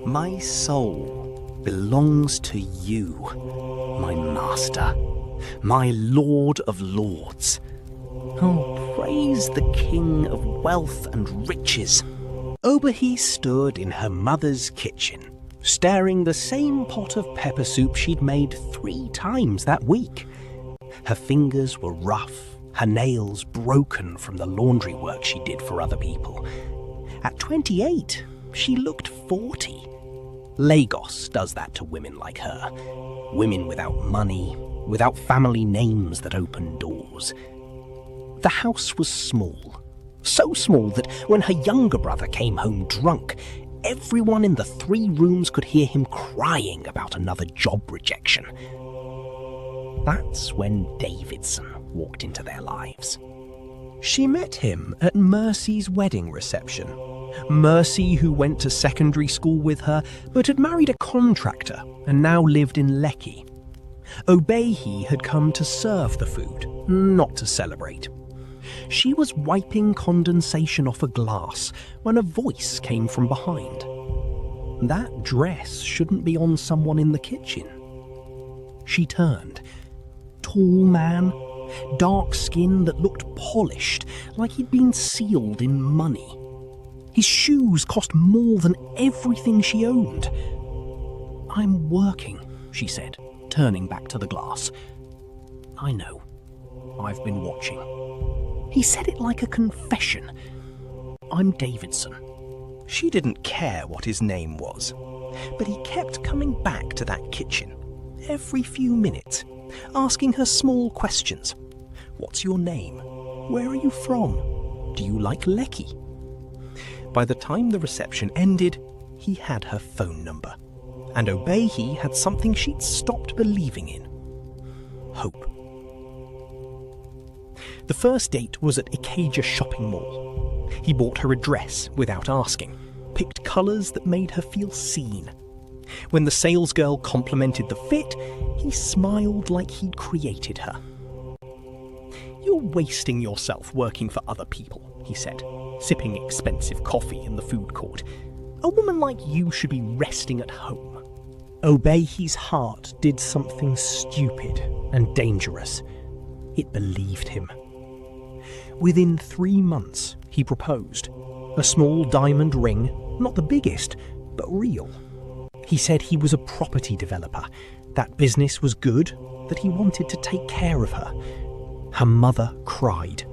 My soul belongs to you, my master, my lord of lords. Oh, praise the king of wealth and riches. Obehi stood in her mother's kitchen, stirring the same pot of pepper soup she'd made 3 times that week. Her fingers were rough, her nails broken from the laundry work she did for other people. At 28, she looked 40. Lagos does that to women like her. Women without money, without family names that open doors. The house was small. So small that when her younger brother came home drunk, everyone in the 3 rooms could hear him crying about another job rejection. That's when Davidson walked into their lives. She met him at Mercy's wedding reception. Mercy, who went to secondary school with her, but had married a contractor and now lived in Lekki. Obehi had come to serve the food, not to celebrate. She was wiping condensation off a glass when a voice came from behind. That dress shouldn't be on someone in the kitchen. She turned. Tall man, dark skin that looked polished, like he'd been sealed in money. His shoes cost more than everything she owned. "I'm working," she said, turning back to the glass. "I know. I've been watching." He said it like a confession. "I'm Davidson." She didn't care what his name was, but he kept coming back to that kitchen every few minutes, asking her small questions. "What's your name? Where are you from? Do you like Lekki?" By the time the reception ended, he had her phone number, and Obehi had something she'd stopped believing in: hope. The first date was at Ikeja shopping mall. He bought her a dress without asking, picked colours that made her feel seen. When the salesgirl complimented the fit, he smiled like he'd created her. "You're wasting yourself working for other people," he said, sipping expensive coffee in the food court. "A woman like you should be resting at home." Obehi's heart did something stupid and dangerous. It believed him. Within 3 months, he proposed. A small diamond ring, not the biggest, but real. He said he was a property developer, that business was good, that he wanted to take care of her. Her mother cried.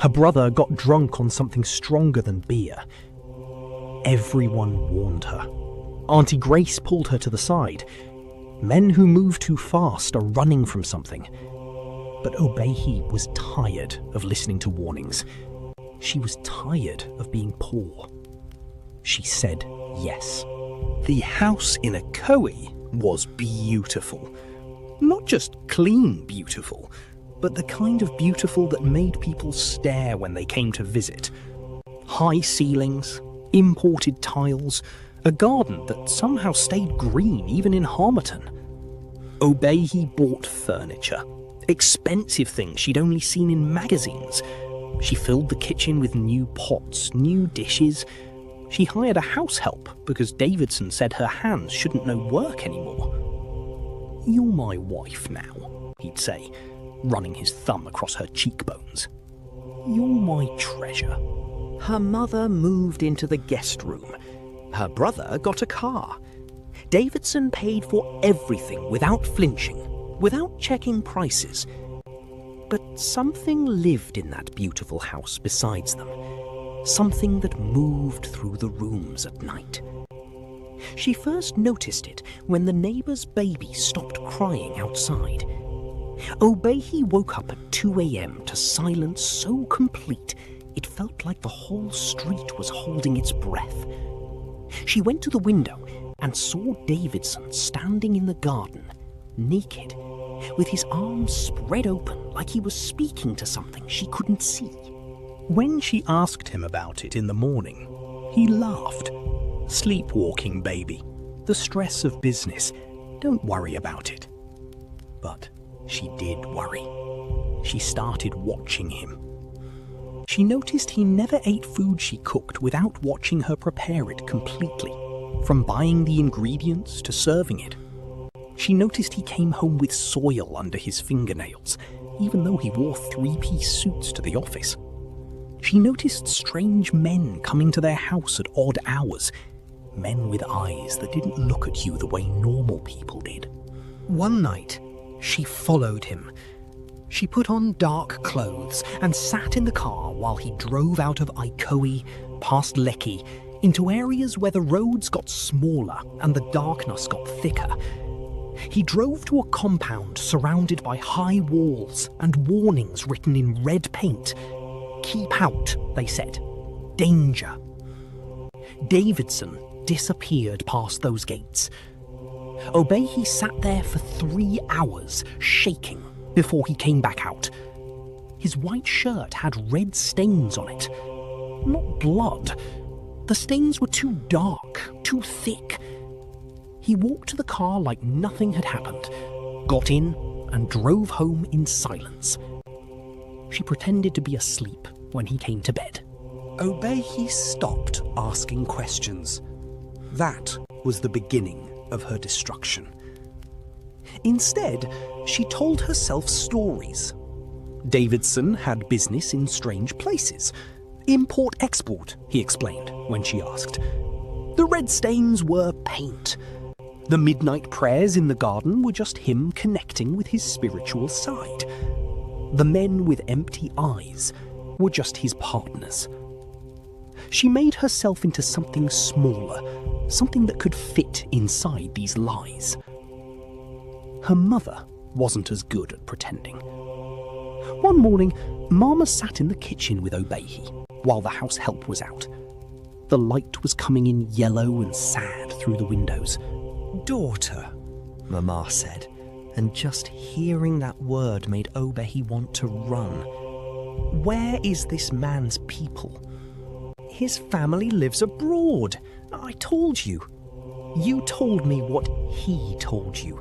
Her brother got drunk on something stronger than beer. Everyone warned her. Auntie Grace pulled her to the side. Men who move too fast are running from something. But Obehi was tired of listening to warnings. She was tired of being poor. She said yes. The house in Akoi was beautiful. Not just clean beautiful, but the kind of beautiful that made people stare when they came to visit. High ceilings, imported tiles, a garden that somehow stayed green even in Harmattan. Obehi bought furniture, expensive things she'd only seen in magazines. She filled the kitchen with new pots, new dishes. She hired a house help because Davidson said her hands shouldn't know work anymore. "You're my wife now," he'd say, running his thumb across her cheekbones. "You're my treasure." Her mother moved into the guest room. Her brother got a car. Davidson paid for everything without flinching, without checking prices. But something lived in that beautiful house besides them. Something that moved through the rooms at night. She first noticed it when the neighbour's baby stopped crying outside. Obehi woke up at 2 a.m. to silence so complete it felt like the whole street was holding its breath. She went to the window and saw Davidson standing in the garden, naked, with his arms spread open like he was speaking to something she couldn't see. When she asked him about it in the morning, he laughed. "Sleepwalking, baby. The stress of business. Don't worry about it." But she did worry. She started watching him. She noticed he never ate food she cooked without watching her prepare it completely. from buying the ingredients to serving it. She noticed he came home with soil under his fingernails, even though he wore three-piece suits to the office. She noticed strange men coming to their house at odd hours, men with eyes that didn't look at you the way normal people did. One night, she followed him. She put on dark clothes and sat in the car while he drove out of Ikoyi, past Lekki, into areas where the roads got smaller and the darkness got thicker. He drove to a compound surrounded by high walls and warnings written in red paint. "Keep out," they said. "Danger." Davidson disappeared past those gates. Obehi sat there for 3 hours, shaking, before he came back out. His white shirt had red stains on it. Not blood. The stains were too dark, too thick. He walked to the car like nothing had happened, got in, and drove home in silence. She pretended to be asleep when he came to bed. Obehi stopped asking questions. That was the beginning of her destruction. Instead, she told herself stories. Davidson had business in strange places. Import-export, he explained when she asked. The red stains were paint. The midnight prayers in the garden were just him connecting with his spiritual side. The men with empty eyes were just his partners. She made herself into something smaller, something that could fit inside these lies. Her mother wasn't as good at pretending. One morning, Mama sat in the kitchen with Obehi while the house help was out. The light was coming in yellow and sad through the windows. "Daughter," Mama said, and just hearing that word made Obehi want to run. "Where is this man's people?" "His family lives abroad. I told you." "You told me what he told you.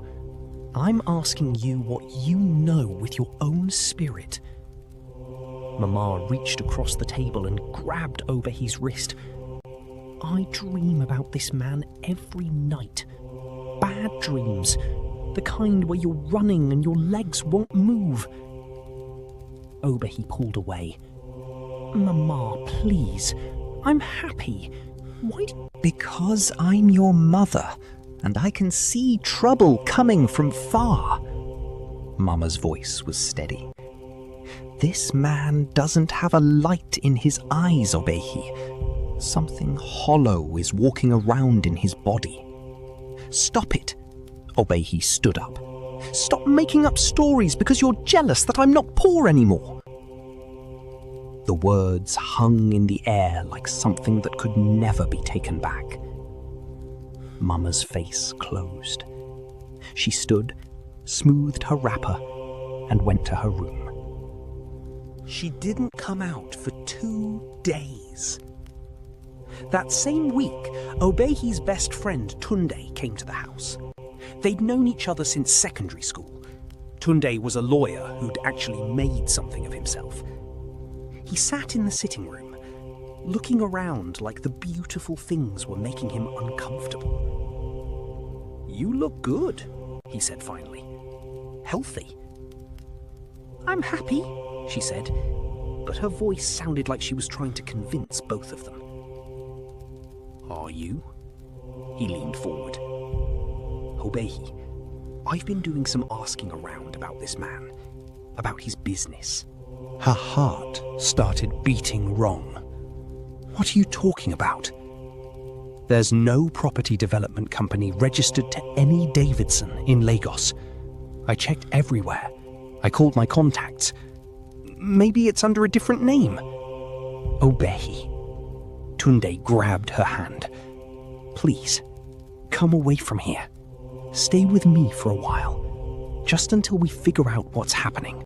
I'm asking you what you know with your own spirit." Mama reached across the table and grabbed Obehi's wrist. "I dream about this man every night. Bad dreams, the kind where you're running and your legs won't move." Obehi pulled away. "Mama, please. I'm happy. Why do..." "Because I'm your mother, and I can see trouble coming from far." Mama's voice was steady. "This man doesn't have a light in his eyes, Obehi. Something hollow is walking around in his body." "Stop it!" Obehi stood up. "Stop making up stories because you're jealous that I'm not poor anymore." The words hung in the air like something that could never be taken back. Mama's face closed. She stood, smoothed her wrapper, and went to her room. She didn't come out for 2 days. That same week, Obehi's best friend Tunde came to the house. They'd known each other since secondary school. Tunde was a lawyer who'd actually made something of himself. He sat in the sitting room, looking around like the beautiful things were making him uncomfortable. "You look good," he said finally. "Healthy." "I'm happy," she said, but her voice sounded like she was trying to convince both of them. "Are you?" He leaned forward. "Obehi, I've been doing some asking around about this man, about his business." Her heart started beating wrong. "What are you talking about?" "There's no property development company registered to any Davidson in Lagos. I checked everywhere. I called my contacts. Maybe it's under a different name." "Obehi." Tunde grabbed her hand. "Please, come away from here. Stay with me for a while, just until we figure out what's happening."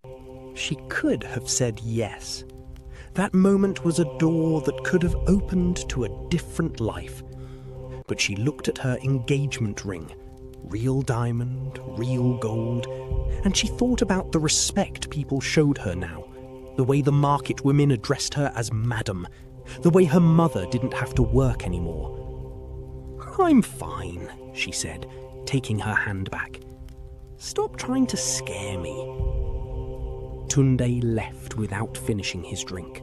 She could have said yes. That moment was a door that could have opened to a different life. But she looked at her engagement ring, real diamond, real gold, and she thought about the respect people showed her now, the way the market women addressed her as madam, the way her mother didn't have to work anymore. I'm fine, she said, taking her hand back. Stop trying to scare me. Tunde left without finishing his drink.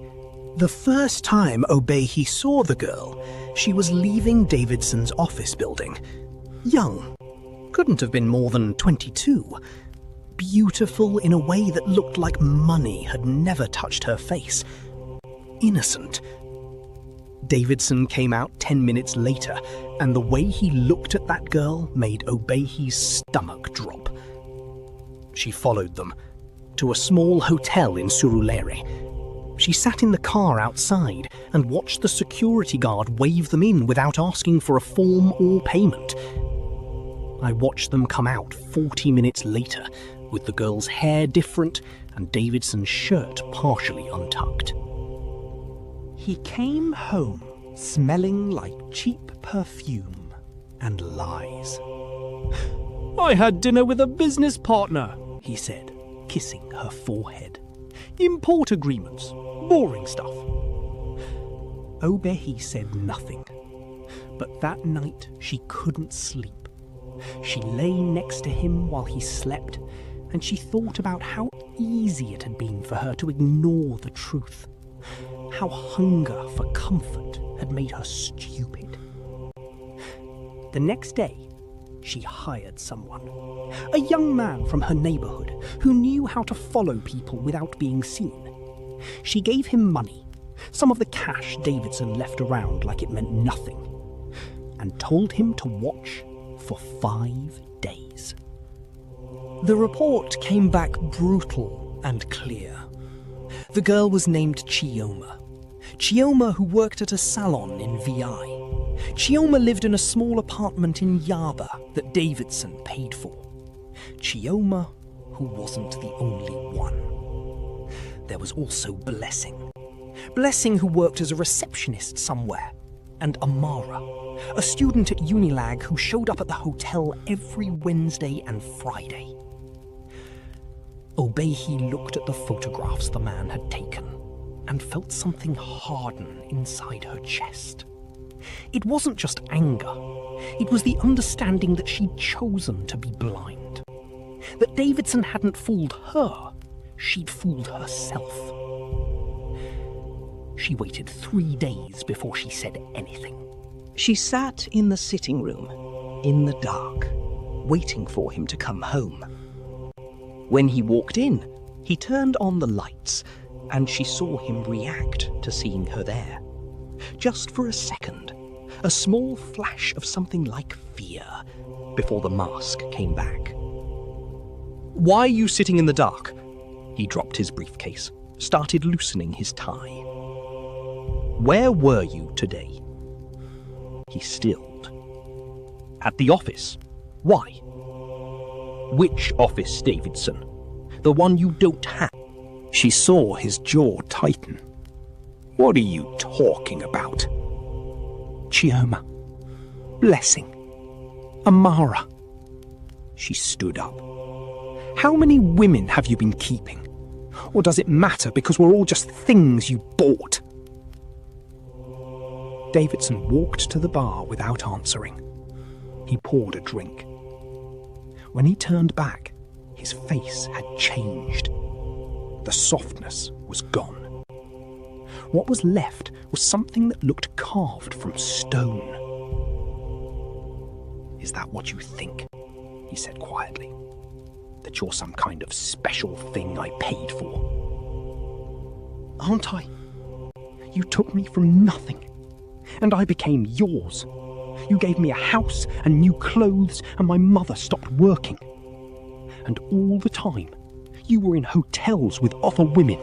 The first time Obehi saw the girl, she was leaving Davidson's office building. Young. Couldn't have been more than 22. Beautiful in a way that looked like money had never touched her face. Innocent. Davidson came out 10 minutes later, and the way he looked at that girl made Obehi's stomach drop. She followed them to a small hotel in Surulere. She sat in the car outside and watched the security guard wave them in without asking for a form or payment. I watched them come out 40 minutes later, with the girl's hair different and Davidson's shirt partially untucked. He came home smelling like cheap perfume and lies. I had dinner with a business partner, he said, kissing her forehead. Import agreements, boring stuff. Obehi said nothing, but that night she couldn't sleep. She lay next to him while he slept, and she thought about how easy it had been for her to ignore the truth, how hunger for comfort had made her stupid. The next day, she hired someone, a young man from her neighbourhood who knew how to follow people without being seen. She gave him money, some of the cash Davidson left around like it meant nothing, and told him to watch for 5 days. The report came back brutal and clear. The girl was named Chioma. Chioma, who worked at a salon in VI. Chioma lived in a small apartment in Yaba that Davidson paid for. Chioma, who wasn't the only one. There was also Blessing. Blessing, who worked as a receptionist somewhere. And Amara, a student at Unilag who showed up at the hotel every Wednesday and Friday. Obehi looked at the photographs the man had taken and felt something harden inside her chest. It wasn't just anger. It was the understanding that she'd chosen to be blind. That Davidson hadn't fooled her, she'd fooled herself. She waited 3 days before she said anything. She sat in the sitting room, in the dark, waiting for him to come home. When he walked in, he turned on the lights, and she saw him react to seeing her there. Just for a second, a small flash of something like fear, before the mask came back. "Why are you sitting in the dark?" He dropped his briefcase, started loosening his tie. "Where were you today?" He stilled. "At the office. Why?" "Which office, Davidson? The one you don't have?" She saw his jaw tighten. "What are you talking about?" "Chioma. Blessing. Amara." She stood up. "How many women have you been keeping? Or does it matter because we're all just things you bought?" Davidson walked to the bar without answering. He poured a drink. When he turned back, his face had changed. The softness was gone. What was left was something that looked carved from stone. "Is that what you think?" he said quietly. "That you're some kind of special thing I paid for?" "Aren't I? You took me from nothing, and I became yours. You gave me a house and new clothes, and my mother stopped working. And all the time, you were in hotels with other women."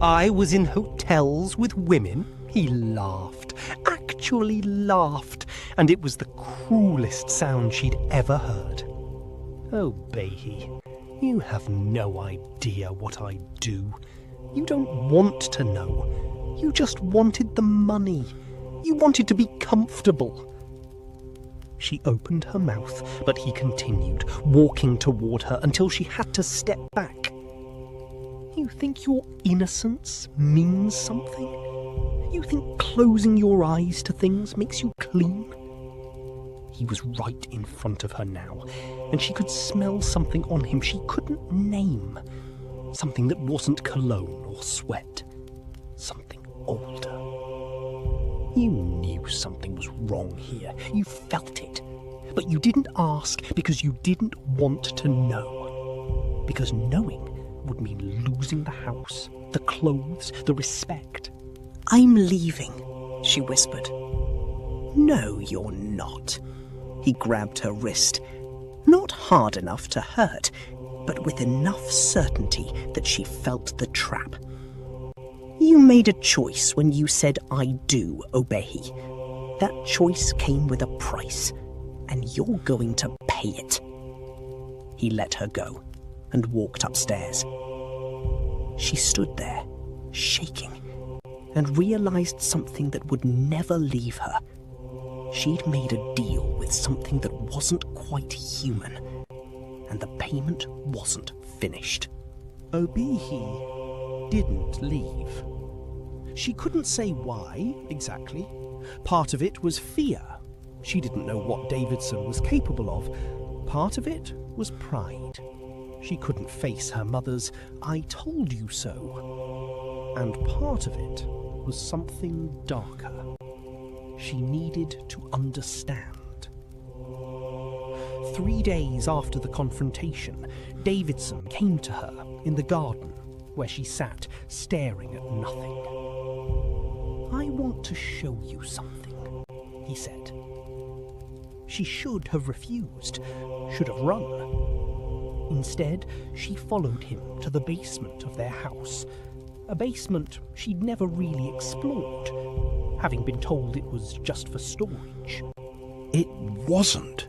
"I was in hotels with women?" He laughed, actually laughed, and it was the cruelest sound she'd ever heard. "Obehi, you have no idea what I do. You don't want to know. You just wanted the money. You wanted to be comfortable." She opened her mouth, but he continued, walking toward her until she had to step back. "You think your innocence means something? You think closing your eyes to things makes you clean? He was right in front of her now, and she could smell something on him she couldn't name. Something that wasn't cologne or sweat. Something older. You knew something was wrong here. You felt it. But you didn't ask because you didn't want to know. Because knowing would mean losing the house, the clothes, the respect. "I'm leaving," she whispered. "No, you're not." He grabbed her wrist. Not hard enough to hurt, but with enough certainty that she felt the trap. "You made a choice when you said I do, Obehi. That choice came with a price, and you're going to pay it." He let her go and walked upstairs. She stood there, shaking, and realized something that would never leave her. She'd made a deal with something that wasn't quite human, and the payment wasn't finished. Obehi didn't leave. She couldn't say why, exactly. Part of it was fear. She didn't know what Davidson was capable of. Part of it was pride. She couldn't face her mother's "I told you so." And part of it was something darker. She needed to understand. 3 days after the confrontation, Davidson came to her in the garden, where she sat staring at nothing. "I want to show you something," he said. She should have refused, should have run. Instead, she followed him to the basement of their house, a basement she'd never really explored, having been told it was just for storage. It wasn't.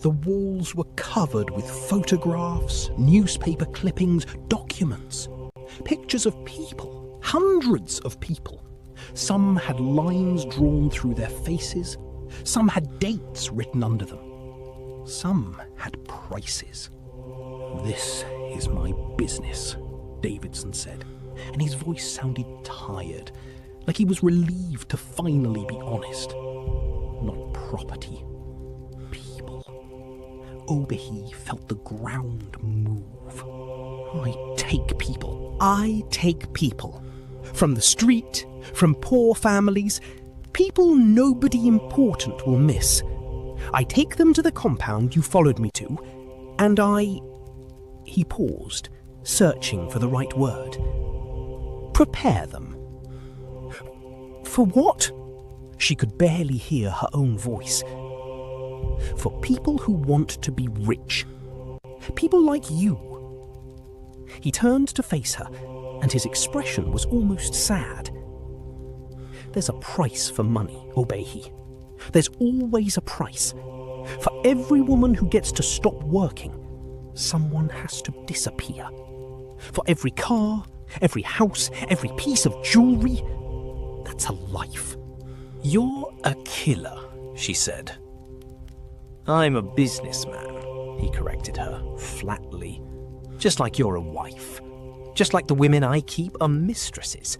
The walls were covered with photographs, newspaper clippings, documents, pictures of people, hundreds of people. Some had lines drawn through their faces, some had dates written under them, some had prices. "This is my business," Davidson said, and his voice sounded tired, like he was relieved to finally be honest. "Not property. People." Obehi felt the ground move. "I take people. I take people. From the street, from poor families, people nobody important will miss. I take them to the compound you followed me to, and I..." He paused, searching for the right word. "Prepare them." "For what?" She could barely hear her own voice. "For people who want to be rich. People like you." He turned to face her, and his expression was almost sad. "There's a price for money, Obehi. There's always a price. For every woman who gets to stop working, someone has to disappear. For every car, every house, every piece of jewelry, that's a life." "You're a killer," she said. "I'm a businessman," he corrected her, flatly. "Just like you're a wife. Just like the women I keep are mistresses.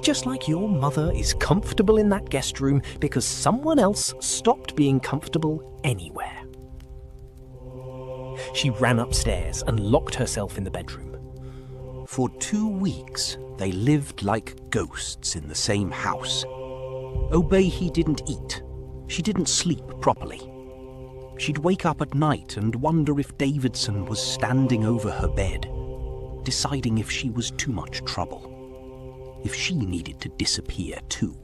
Just like your mother is comfortable in that guest room because someone else stopped being comfortable anywhere." She ran upstairs and locked herself in the bedroom. For 2 weeks, they lived like ghosts in the same house. Obehi didn't eat. She didn't sleep properly. She'd wake up at night and wonder if Davidson was standing over her bed, deciding if she was too much trouble, if she needed to disappear too.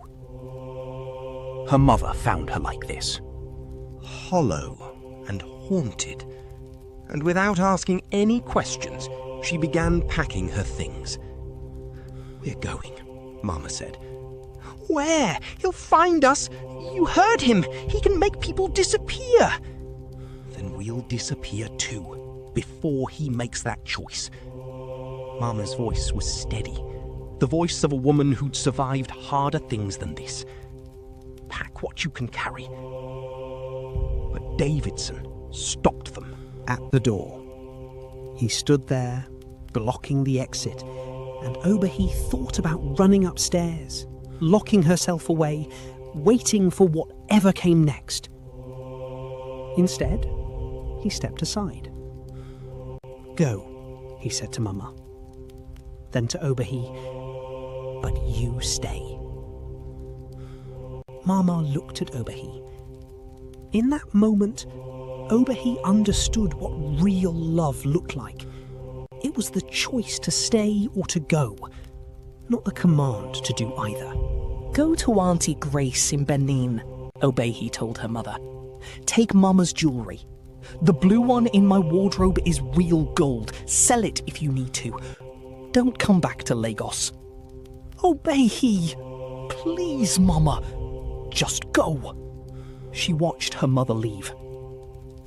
Her mother found her like this, hollow and haunted, and without asking any questions, she began packing her things. "We're going," Mama said. "Where? He'll find us. You heard him. He can make people disappear." "Then we'll disappear too, before he makes that choice." Mama's voice was steady, the voice of a woman who'd survived harder things than this. "Pack what you can carry." But Davidson stopped them at the door. He stood there, blocking the exit, and Obehi thought about running upstairs, locking herself away, waiting for whatever came next. Instead, he stepped aside. "Go," he said to Mama. Then to Obehi, "But you stay." Mama looked at Obehi. In that moment, Obehi understood what real love looked like. It was the choice to stay or to go, not the command to do either. "Go to Auntie Grace in Benin," Obehi told her mother. "Take Mama's jewellery. The blue one in my wardrobe is real gold. Sell it if you need to. Don't come back to Lagos." "Obehi! Please, Mama! Just go!" She watched her mother leave.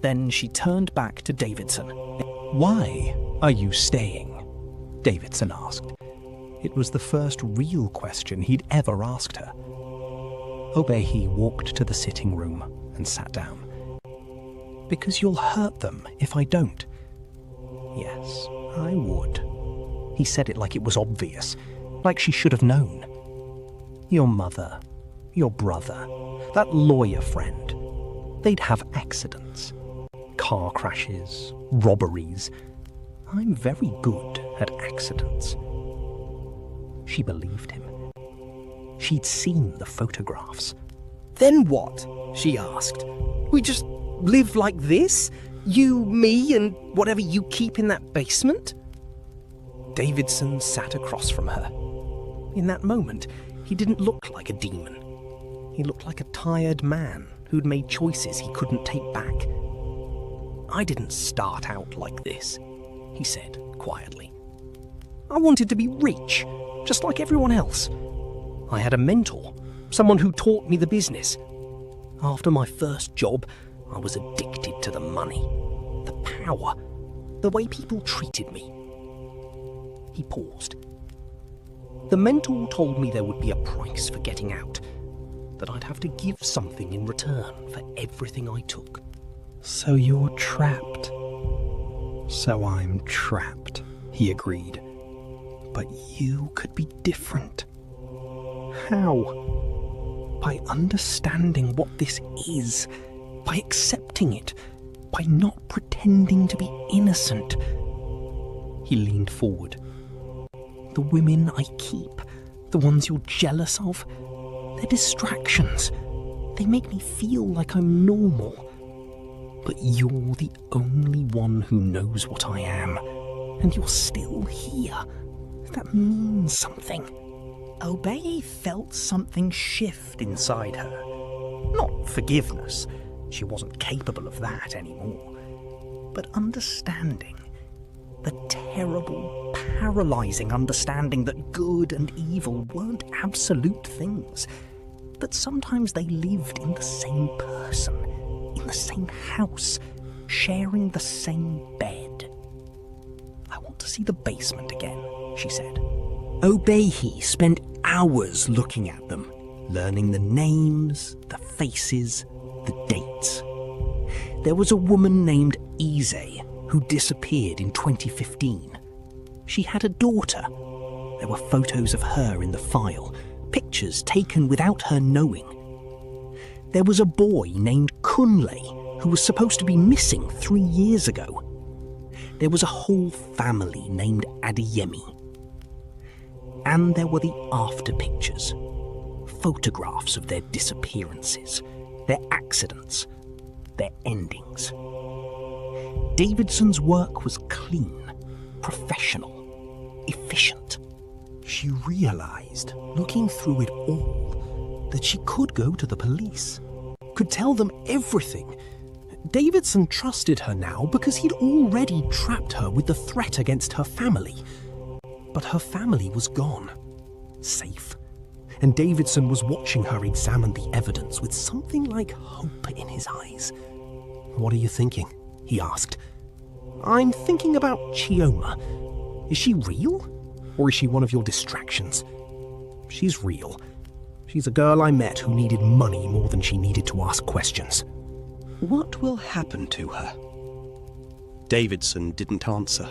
Then she turned back to Davidson. "Why are you staying?" Davidson asked. It was the first real question he'd ever asked her. Obehi walked to the sitting room and sat down. "Because you'll hurt them if I don't." "Yes, I would." He said it like it was obvious, like she should have known. "Your mother, your brother, that lawyer friend, they'd have accidents. Car crashes, robberies. I'm very good at accidents." She believed him. She'd seen the photographs. "Then what?" she asked. "We just live like this? You, me, and whatever you keep in that basement?" Davidson sat across from her. In that moment, he didn't look like a demon. He looked like a tired man who'd made choices he couldn't take back. "I didn't start out like this," he said quietly. "I wanted to be rich, just like everyone else. I had a mentor, someone who taught me the business. After my first job, I was addicted to the money, the power, the way people treated me." He paused. "The mentor told me there would be a price for getting out, that I'd have to give something in return for everything I took." "So you're trapped." "So I'm trapped," he agreed. "But you could be different." "How?" "By understanding what this is, by accepting it, by not pretending to be innocent." He leaned forward. "The women I keep, the ones you're jealous of, they're distractions. They make me feel like I'm normal. But you're the only one who knows what I am, and you're still here. That means something." Obehi felt something shift inside her. Not forgiveness, she wasn't capable of that anymore, but understanding. The terrible, paralyzing understanding that good and evil weren't absolute things, that sometimes they lived in the same person, in the same house, sharing the same bed. "I want to see the basement again," she said. Obehi spent hours looking at them, learning the names, the faces, the dates. There was a woman named Ise who disappeared in 2015. She had a daughter. There were photos of her in the file, pictures taken without her knowing. There was a boy named Kunle who was supposed to be missing 3 years ago. There was a whole family named Adeyemi. And there were the after pictures, photographs of their disappearances, their accidents, their endings. Davidson's work was clean, professional, efficient. She realized, looking through it all, that she could go to the police, could tell them everything. Davidson trusted her now because he'd already trapped her with the threat against her family. But her family was gone, safe, and Davidson was watching her examine the evidence with something like hope in his eyes. "What are you thinking?" he asked. "I'm thinking about Chioma. Is she real? Or is she one of your distractions?" "She's real. She's a girl I met who needed money more than she needed to ask questions." What will happen to her? Davidson didn't answer.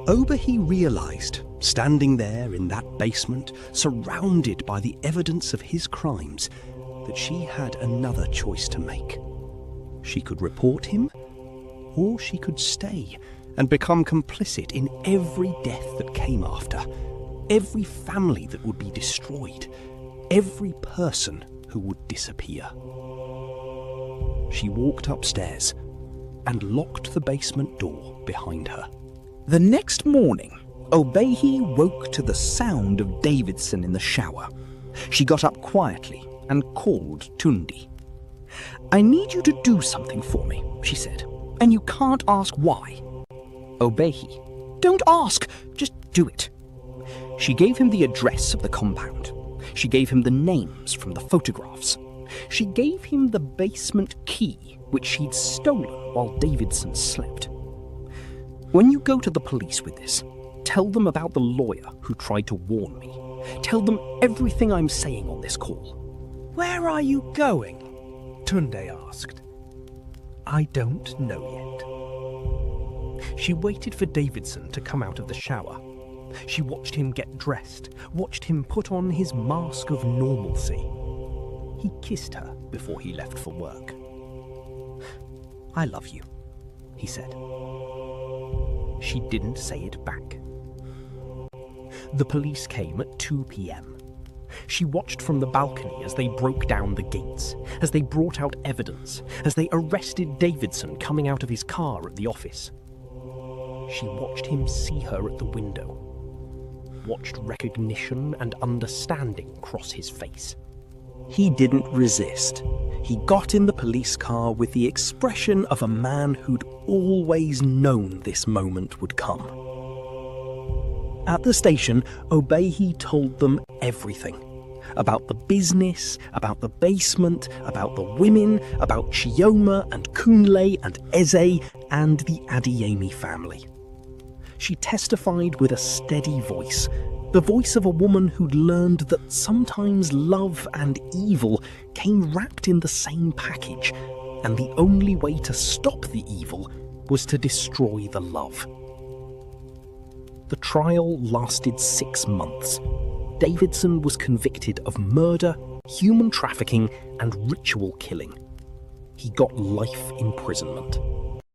Obehi realized, standing there in that basement, surrounded by the evidence of his crimes, that she had another choice to make. She could report him, or she could stay and become complicit in every death that came after, every family that would be destroyed, every person who would disappear. She walked upstairs and locked the basement door behind her. The next morning, Obehi woke to the sound of Davidson in the shower. She got up quietly and called Tundi. "I need you to do something for me," she said, "and you can't ask why." Obehi, "Don't ask, just do it." She gave him the address of the compound. She gave him the names from the photographs. She gave him the basement key, which she'd stolen while Davidson slept. "When you go to the police with this, tell them about the lawyer who tried to warn me. Tell them everything I'm saying on this call." "Where are you going?" Tunde asked. "I don't know yet." She waited for Davidson to come out of the shower. She watched him get dressed, watched him put on his mask of normalcy. He kissed her before he left for work. "I love you," he said. She didn't say it back. The police came at 2 p.m. She watched from the balcony as they broke down the gates, as they brought out evidence, as they arrested Davidson coming out of his car at the office. She watched him see her at the window, watched recognition and understanding cross his face. He didn't resist. He got in the police car with the expression of a man who'd always known this moment would come. At the station, Obehi told them everything. About the business, about the basement, about the women, about Chioma and Kunle and Eze and the Adeyemi family. She testified with a steady voice, the voice of a woman who'd learned that sometimes love and evil came wrapped in the same package, and the only way to stop the evil was to destroy the love. The trial lasted 6 months. Davidson was convicted of murder, human trafficking, and ritual killing. He got life imprisonment.